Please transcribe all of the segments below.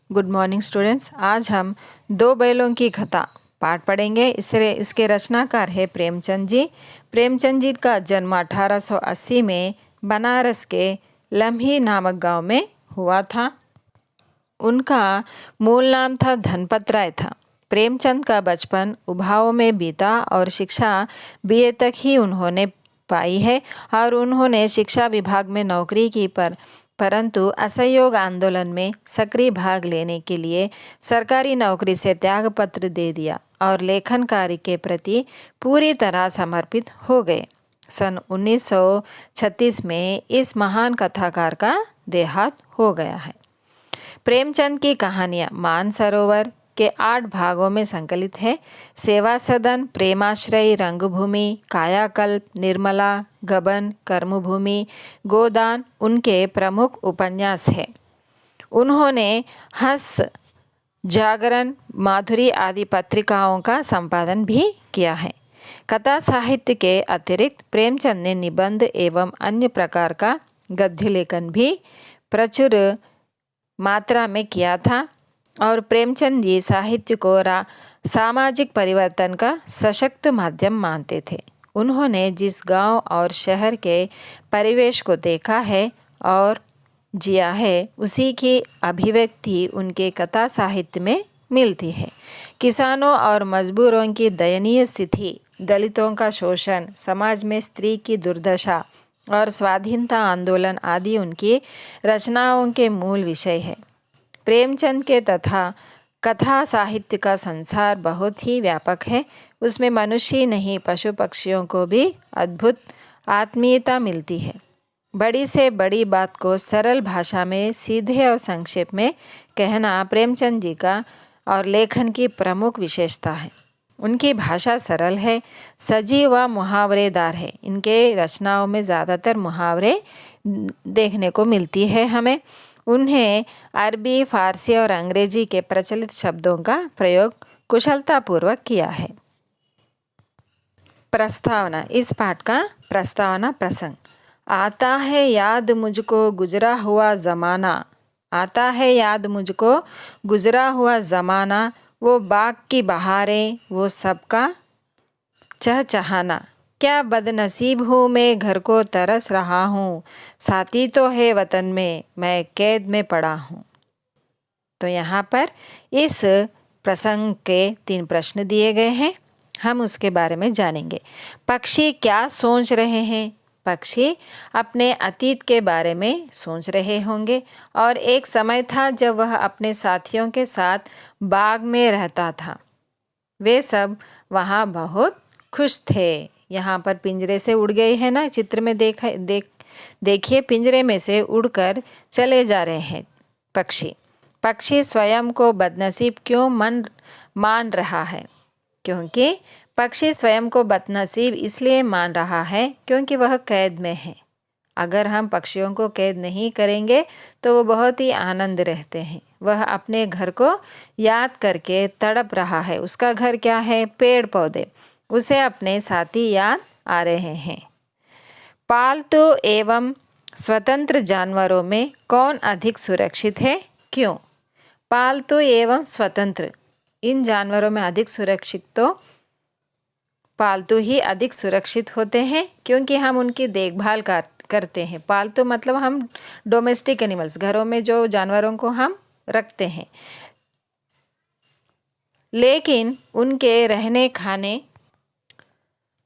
Good morning students. आज हम दो बैलों की कथा पाठ पढ़ेंगे। इसके रचनाकार है प्रेमचंद जी। प्रेमचंद जी का जन्म 1880 में बनारस के लम्ही नामक गांव में हुआ था। उनका मूल नाम था धनपत राय था। प्रेमचंद का बचपन उभाव में बीता और शिक्षा बीए तक ही उन्होंने पाई है और उन्होंने शिक्षा विभाग में नौकरी की परंतु असहयोग आंदोलन में सक्रिय भाग लेने के लिए सरकारी नौकरी से त्यागपत्र दे दिया और लेखन कार्य के प्रति पूरी तरह समर्पित हो गए। सन 1936 में इस महान कथाकार का देहांत हो गया है। प्रेमचंद की कहानियाँ मानसरोवर के 8 भागों में संकलित है। सेवा सदन, प्रेमाश्रय, रंगभूमि, कायाकल्प, निर्मला, गबन, कर्मभूमि, गोदान उनके प्रमुख उपन्यास हैं। उन्होंने हंस, जागरण, माधुरी आदि पत्रिकाओं का संपादन भी किया है। कथा साहित्य के अतिरिक्त प्रेमचंद ने निबंध एवं अन्य प्रकार का गद्य लेखन भी प्रचुर मात्रा में किया था और प्रेमचंद जी साहित्य को सामाजिक परिवर्तन का सशक्त माध्यम मानते थे। उन्होंने जिस गांव और शहर के परिवेश को देखा है और जिया है, उसी की अभिव्यक्ति उनके कथा साहित्य में मिलती है। किसानों और मजदूरों की दयनीय स्थिति, दलितों का शोषण, समाज में स्त्री की दुर्दशा और स्वाधीनता आंदोलन आदि उनकी रचनाओं के मूल विषय है। प्रेमचंद के तथा कथा साहित्य का संसार बहुत ही व्यापक है। उसमें मनुष्य नहीं, पशु पक्षियों को भी अद्भुत आत्मीयता मिलती है। बड़ी से बड़ी बात को सरल भाषा में सीधे और संक्षेप में कहना प्रेमचंद जी का और लेखन की प्रमुख विशेषता है। उनकी भाषा सरल है, सजी व मुहावरेदार है। इनके रचनाओं में ज़्यादातर मुहावरे देखने को मिलती है हमें। उन्हें अरबी, फारसी और अंग्रेजी के प्रचलित शब्दों का प्रयोग कुशलतापूर्वक किया है। प्रस्तावना। इस पाठ का प्रस्तावना प्रसंग। आता है याद मुझको गुजरा हुआ ज़माना, आता है याद मुझको गुजरा हुआ ज़माना, वो बाग की बहारें, वो सबका चहचहाना। क्या बदनसीब हूँ मैं, घर को तरस रहा हूँ, साथी तो है वतन में, मैं कैद में पड़ा हूँ। तो यहाँ पर इस प्रसंग के 3 प्रश्न दिए गए हैं, हम उसके बारे में जानेंगे। पक्षी क्या सोच रहे हैं? पक्षी अपने अतीत के बारे में सोच रहे होंगे और एक समय था जब वह अपने साथियों के साथ बाग में रहता था। वे सब वहाँ बहुत खुश थे। यहाँ पर पिंजरे से उड़ गए हैं ना, चित्र में देखिए पिंजरे में से उड़कर चले जा रहे हैं पक्षी। पक्षी स्वयं को बदनसीब क्यों मान रहा है? क्योंकि पक्षी स्वयं को बदनसीब इसलिए मान रहा है क्योंकि वह कैद में है। अगर हम पक्षियों को कैद नहीं करेंगे तो वो बहुत ही आनंद रहते हैं। वह अपने घर को याद करके तड़प रहा है। उसका घर क्या है? पेड़ पौधे। उसे अपने साथी याद आ रहे हैं। पालतू एवं स्वतंत्र जानवरों में कौन अधिक सुरक्षित है? क्यों? पालतू एवं स्वतंत्र, इन जानवरों में अधिक सुरक्षित तो पालतू ही अधिक सुरक्षित होते हैं क्योंकि हम उनकी देखभाल करते हैं। पालतू मतलब हम डोमेस्टिक एनिमल्स, घरों में जो जानवरों को हम रखते हैं, लेकिन उनके रहने, खाने,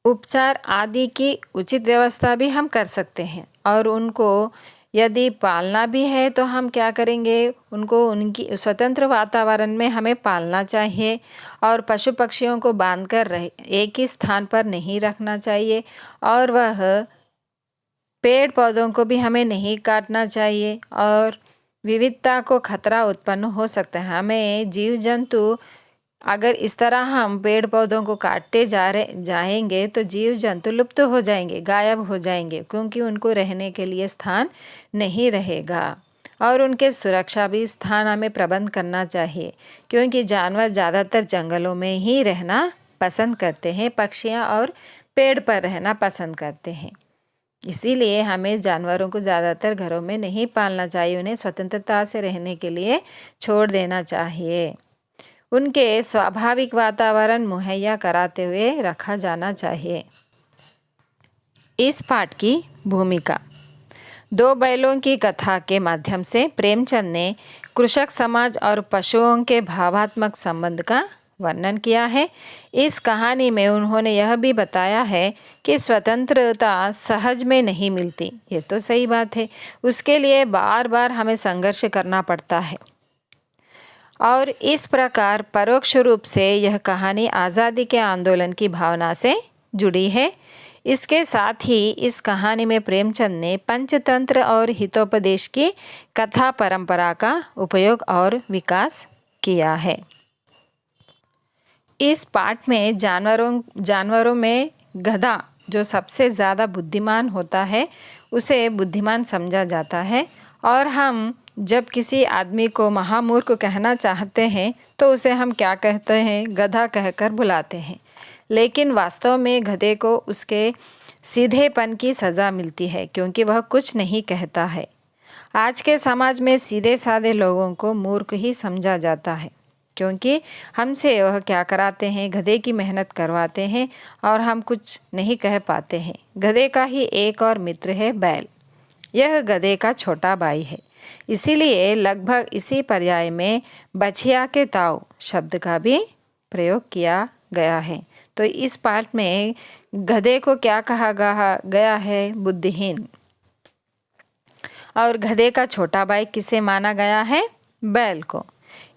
उपचार आदि की उचित व्यवस्था भी हम कर सकते हैं। और उनको यदि पालना भी है तो हम क्या करेंगे? उनको उनकी स्वतंत्र वातावरण में हमें पालना चाहिए और पशु पक्षियों को बांधकर एक ही स्थान पर नहीं रखना चाहिए और वह पेड़ पौधों को भी हमें नहीं काटना चाहिए और विविधता को खतरा उत्पन्न हो सकता है। हमें जीव जंतु, अगर इस तरह हम पेड़ पौधों को काटते जाएंगे तो जीव जंतु लुप्त हो जाएंगे, गायब हो जाएंगे, क्योंकि उनको रहने के लिए स्थान नहीं रहेगा। और उनके सुरक्षा भी स्थान हमें प्रबंध करना चाहिए क्योंकि जानवर ज़्यादातर जंगलों में ही रहना पसंद करते हैं, पक्षियाँ और पेड़ पर रहना पसंद करते हैं। इसीलिए हमें जानवरों को ज़्यादातर घरों में नहीं पालना चाहिए, उन्हें स्वतंत्रता से रहने के लिए छोड़ देना चाहिए। उनके स्वाभाविक वातावरण मुहैया कराते हुए रखा जाना चाहिए। इस पाठ की भूमिका। दो बैलों की कथा के माध्यम से प्रेमचंद ने कृषक समाज और पशुओं के भावात्मक संबंध का वर्णन किया है। इस कहानी में उन्होंने यह भी बताया है कि स्वतंत्रता सहज में नहीं मिलती, ये तो सही बात है, उसके लिए बार बार हमें संघर्ष करना पड़ता है। और इस प्रकार परोक्ष रूप से यह कहानी आज़ादी के आंदोलन की भावना से जुड़ी है। इसके साथ ही इस कहानी में प्रेमचंद ने पंचतंत्र और हितोपदेश की कथा परंपरा का उपयोग और विकास किया है। इस पाठ में जानवरों में गधा जो सबसे ज़्यादा बुद्धिमान होता है उसे बुद्धिमान समझा जाता है, और हम जब किसी आदमी को महामूर्ख कहना चाहते हैं तो उसे हम क्या कहते हैं, गधा कहकर बुलाते हैं। लेकिन वास्तव में गधे को उसके सीधेपन की सज़ा मिलती है, क्योंकि वह कुछ नहीं कहता है। आज के समाज में सीधे साधे लोगों को मूर्ख ही समझा जाता है, क्योंकि हमसे वह क्या कराते हैं, गधे की मेहनत करवाते हैं और हम कुछ नहीं कह पाते हैं। गधे का ही एक और मित्र है बैल, यह गधे का छोटा भाई है। इसीलिए लगभग इसी पर्याय में बछिया के ताऊ शब्द का भी प्रयोग किया गया है। तो इस पाठ में गधे को क्या कहा गया है, बुद्धिहीन, और गधे का छोटा भाई किसे माना गया है, बैल को।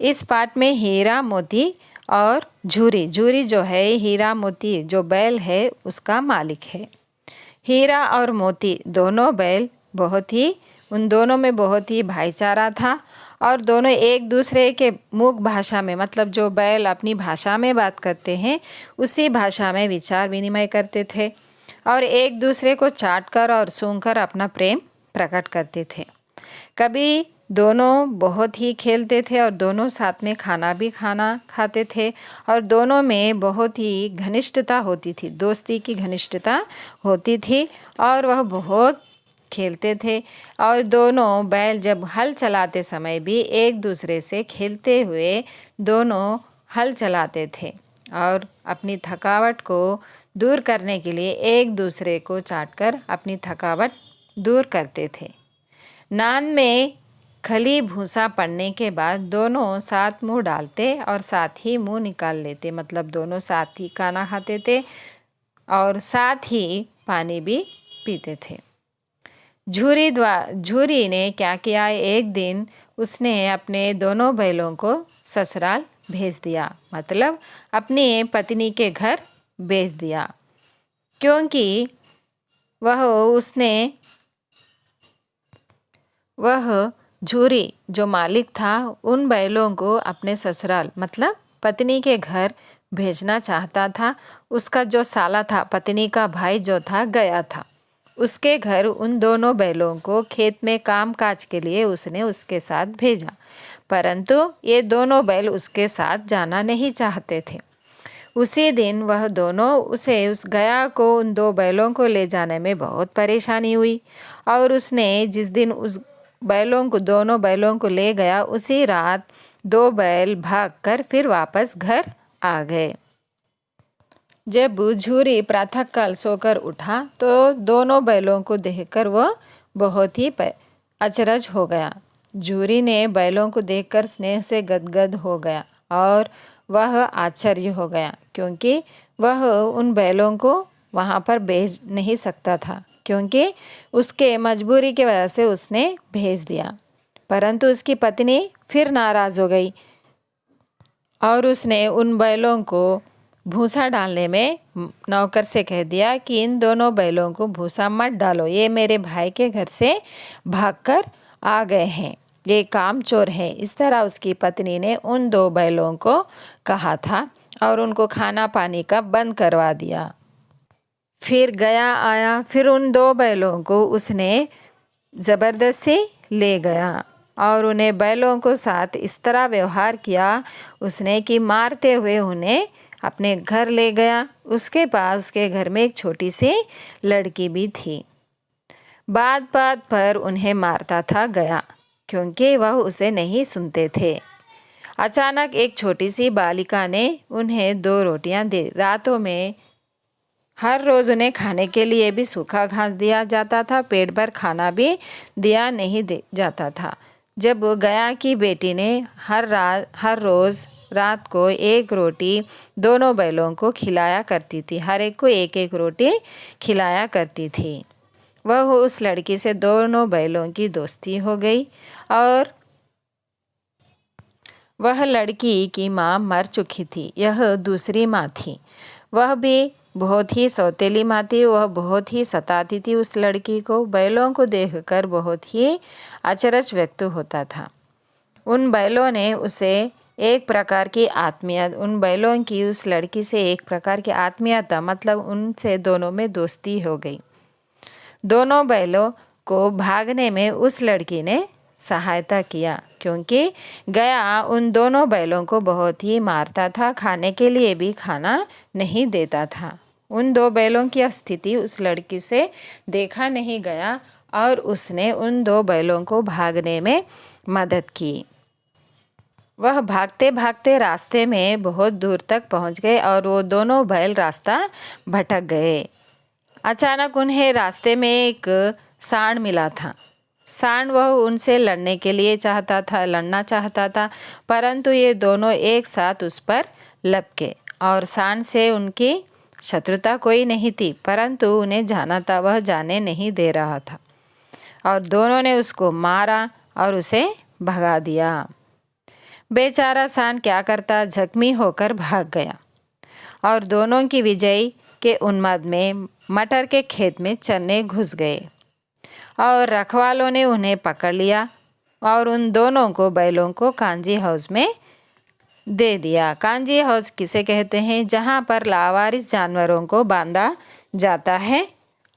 इस पाठ में हीरा मोती और झूरी जो है, हीरा मोती जो बैल है उसका मालिक है। हीरा और मोती दोनों बैल उन दोनों में बहुत ही भाईचारा था, और दोनों एक दूसरे के मूक भाषा में, मतलब जो बैल अपनी भाषा में बात करते हैं उसी भाषा में विचार विनिमय करते थे, और एक दूसरे को चाटकर और सूंघकर अपना प्रेम प्रकट करते थे। कभी दोनों बहुत ही खेलते थे और दोनों साथ में खाना खाते थे, और दोनों में बहुत ही घनिष्ठता होती थी, दोस्ती की घनिष्ठता होती थी, और वह बहुत खेलते थे। और दोनों बैल जब हल चलाते समय भी एक दूसरे से खेलते हुए दोनों हल चलाते थे, और अपनी थकावट को दूर करने के लिए एक दूसरे को चाटकर अपनी थकावट दूर करते थे। नान में खली भूसा पड़ने के बाद दोनों साथ मुंह डालते और साथ ही मुंह निकाल लेते, मतलब दोनों साथ ही खाना खाते थे और साथ ही पानी भी पीते थे। झूरी ने क्या किया, एक दिन उसने अपने दोनों बैलों को ससुराल भेज दिया, मतलब अपनी पत्नी के घर भेज दिया, क्योंकि वह झूरी जो मालिक था उन बैलों को अपने ससुराल मतलब पत्नी के घर भेजना चाहता था। उसका जो साला था, पत्नी का भाई जो था, गया था उसके घर। उन दोनों बैलों को खेत में कामकाज के लिए उसने उसके साथ भेजा, परंतु ये दोनों बैल उसके साथ जाना नहीं चाहते थे। उसी दिन वह दोनों उस गया को उन दो बैलों को ले जाने में बहुत परेशानी हुई, और उसने जिस दिन उस दोनों बैलों को ले गया, उसी रात दो बैल भागकर फिर वापस घर आ गए। जब झूरी प्रातःकाल सोकर उठा तो दोनों बैलों को देखकर वह बहुत ही अचरज हो गया। झूरी ने बैलों को देखकर स्नेह से गदगद हो गया और वह आश्चर्य हो गया, क्योंकि वह उन बैलों को वहाँ पर भेज नहीं सकता था, क्योंकि उसके मजबूरी की वजह से उसने भेज दिया। परंतु उसकी पत्नी फिर नाराज़ हो गई और उसने उन बैलों को भूसा डालने में नौकर से कह दिया कि इन दोनों बैलों को भूसा मत डालो, ये मेरे भाई के घर से भागकर आ गए हैं, ये कामचोर है। इस तरह उसकी पत्नी ने उन दो बैलों को कहा था और उनको खाना पानी का बंद करवा दिया। फिर गया आया, फिर उन दो बैलों को उसने ज़बरदस्ती ले गया और उन्हें बैलों को साथ इस तरह व्यवहार किया उसने कि मारते हुए उन्हें अपने घर ले गया। उसके पास उसके घर में एक छोटी सी लड़की भी थी। बात बात पर उन्हें मारता था गया, क्योंकि वह उसे नहीं सुनते थे। अचानक एक छोटी सी बालिका ने उन्हें 2 रोटियां दी। रातों में हर रोज़ उन्हें खाने के लिए भी सूखा घास दिया जाता था, पेट भर खाना भी दिया नहीं दे जाता था। जब गया की बेटी ने हर रोज़ रात को एक रोटी दोनों बैलों को खिलाया करती थी, हर एक को एक एक रोटी खिलाया करती थी। वह उस लड़की से दोनों बैलों की दोस्ती हो गई और वह लड़की की माँ मर चुकी थी। यह दूसरी माँ थी। वह भी बहुत ही सौतेली माँ थी। वह बहुत ही सताती थी उस लड़की को। बैलों को देखकर बहुत ही अचरज व्यक्त होता था। उन बैलों ने उसे एक प्रकार की आत्मीयता, उन बैलों की उस लड़की से एक प्रकार की आत्मीयता, मतलब उनसे दोनों में दोस्ती हो गई। दोनों बैलों को भागने में उस लड़की ने सहायता किया, क्योंकि गया उन दोनों बैलों को बहुत ही मारता था, खाने के लिए भी खाना नहीं देता था। उन 2 बैलों की स्थिति उस लड़की से देखा नहीं गया और उसने उन 2 बैलों को भागने में मदद की। वह भागते भागते रास्ते में बहुत दूर तक पहुंच गए और वो दोनों बैल रास्ता भटक गए। अचानक उन्हें रास्ते में एक सांड मिला था। सांड वह उनसे लड़ना चाहता था, परंतु ये दोनों एक साथ उस पर लपके और सांड से उनकी शत्रुता कोई नहीं थी, परंतु उन्हें जाना था, वह जाने नहीं दे रहा था और दोनों ने उसको मारा और उसे भगा दिया। बेचारा सांड क्या करता, जख्मी होकर भाग गया और दोनों की विजय के उन्माद में मटर के खेत में चरने घुस गए और रखवालों ने उन्हें पकड़ लिया और उन दोनों को बैलों को कांजी हाउस में दे दिया। कांजी हाउस किसे कहते हैं? जहाँ पर लावारिस जानवरों को बांधा जाता है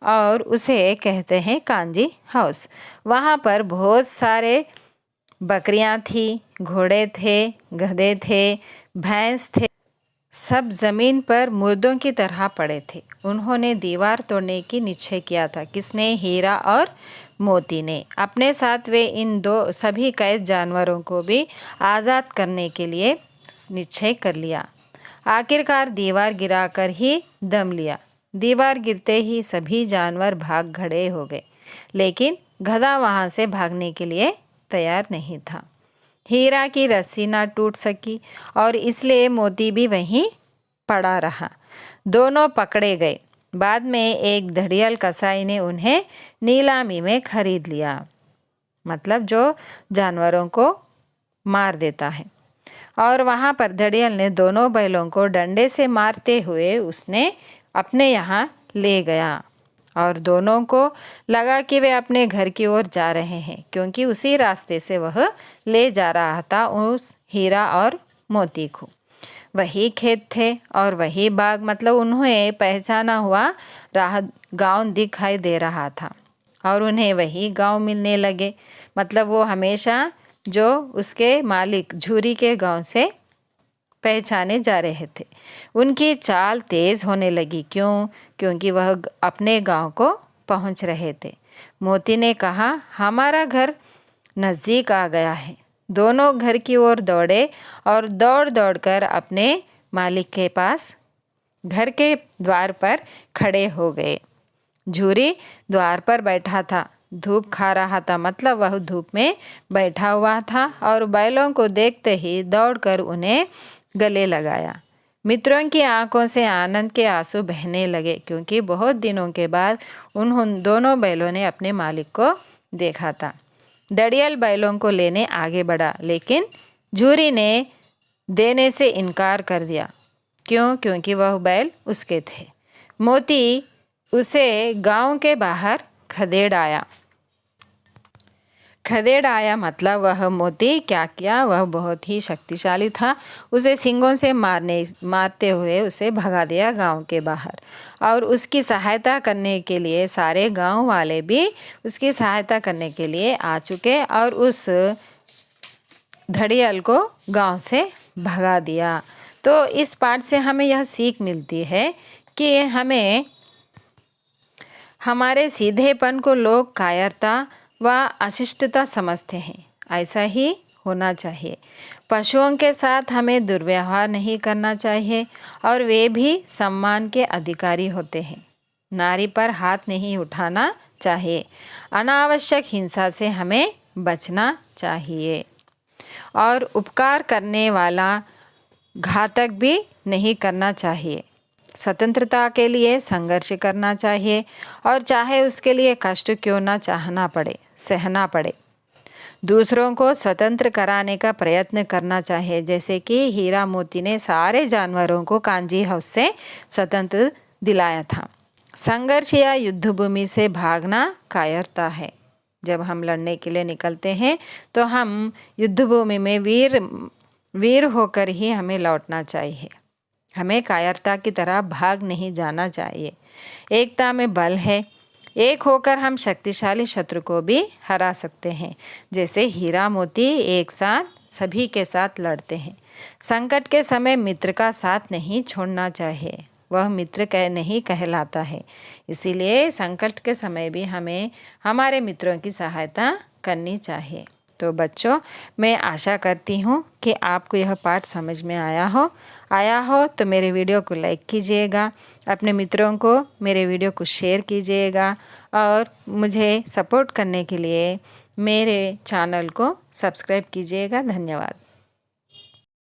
और उसे कहते हैं कांजी हाउस। वहाँ पर बहुत सारे बकरियाँ थी, घोड़े थे, गधे थे, भैंस थे, सब जमीन पर मुर्दों की तरह पड़े थे। उन्होंने दीवार तोड़ने की निश्चय किया था। किसने? हीरा और मोती ने। अपने साथ वे इन सभी कैद जानवरों को भी आज़ाद करने के लिए निश्चय कर लिया। आखिरकार दीवार गिराकर ही दम लिया। दीवार गिरते ही सभी जानवर भाग खड़े हो गए, लेकिन गधा वहाँ से भागने के लिए तैयार नहीं था। हीरा की रस्सी ना टूट सकी और इसलिए मोती भी वहीं पड़ा रहा। दोनों पकड़े गए। बाद में एक धड़ियल कसाई ने उन्हें नीलामी में खरीद लिया, मतलब जो जानवरों को मार देता है। और वहाँ पर धड़ियल ने दोनों बैलों को डंडे से मारते हुए उसने अपने यहाँ ले गया और दोनों को लगा कि वे अपने घर की ओर जा रहे हैं, क्योंकि उसी रास्ते से वह ले जा रहा था उस हीरा और मोती को। वही खेत थे और वही बाग, मतलब उन्हें पहचाना हुआ राह गांव दिखाई दे रहा था और उन्हें वही गांव मिलने लगे। मतलब वो हमेशा जो उसके मालिक झूरी के गांव से पहचाने जा रहे थे। उनकी चाल तेज़ होने लगी। क्यों? क्योंकि वह अपने गांव को पहुंच रहे थे। मोती ने कहा, हमारा घर नज़दीक आ गया है। दोनों घर की ओर दौड़े और दौड़ दौड़ कर अपने मालिक के पास घर के द्वार पर खड़े हो गए। झूरी द्वार पर बैठा था, धूप खा रहा था, मतलब वह धूप में बैठा हुआ था और बैलों को देखते ही दौड़कर उन्हें गले लगाया। मित्रों की आंखों से आनंद के आंसू बहने लगे, क्योंकि बहुत दिनों के बाद उन दोनों बैलों ने अपने मालिक को देखा था। दड़ियल बैलों को लेने आगे बढ़ा, लेकिन झूरी ने देने से इनकार कर दिया। क्यों? क्योंकि वह बैल उसके थे। मोती उसे गांव के बाहर खदेड़ आया, मतलब वह मोती क्या किया? वह बहुत ही शक्तिशाली था। उसे सींगों से मारते हुए उसे भगा दिया गांव के बाहर। और उसकी सहायता करने के लिए सारे गांव वाले भी उसकी सहायता करने के लिए आ चुके और उस धड़ियल को गांव से भगा दिया। तो इस पाठ से हमें यह सीख मिलती है कि हमें हमारे सीधेपन को लोग कायरता व अशिष्टता समझते हैं। ऐसा ही होना चाहिए। पशुओं के साथ हमें दुर्व्यवहार नहीं करना चाहिए और वे भी सम्मान के अधिकारी होते हैं। नारी पर हाथ नहीं उठाना चाहिए। अनावश्यक हिंसा से हमें बचना चाहिए और उपकार करने वाला घातक भी नहीं करना चाहिए। स्वतंत्रता के लिए संघर्ष करना चाहिए और चाहे उसके लिए कष्ट क्यों ना सहना पड़े। दूसरों को स्वतंत्र कराने का प्रयत्न करना चाहिए, जैसे कि हीरा मोती ने सारे जानवरों को कांजी हाउस से स्वतंत्र दिलाया था। संघर्ष या युद्ध भूमि से भागना कायरता है। जब हम लड़ने के लिए निकलते हैं तो हम युद्ध भूमि में वीर होकर ही हमें लौटना चाहिए। हमें कायरता की तरह भाग नहीं जाना चाहिए। एकता में बल है। एक होकर हम शक्तिशाली शत्रु को भी हरा सकते हैं, जैसे हीरा मोती एक साथ सभी के साथ लड़ते हैं। संकट के समय मित्र का साथ नहीं छोड़ना चाहिए, वह मित्र नहीं कहलाता है। इसीलिए संकट के समय भी हमें हमारे मित्रों की सहायता करनी चाहिए। तो बच्चों, मैं आशा करती हूँ कि आपको यह पाठ समझ में आया हो तो मेरे वीडियो को लाइक कीजिएगा, अपने मित्रों को मेरे वीडियो को शेयर कीजिएगा और मुझे सपोर्ट करने के लिए मेरे चैनल को सब्सक्राइब कीजिएगा। धन्यवाद।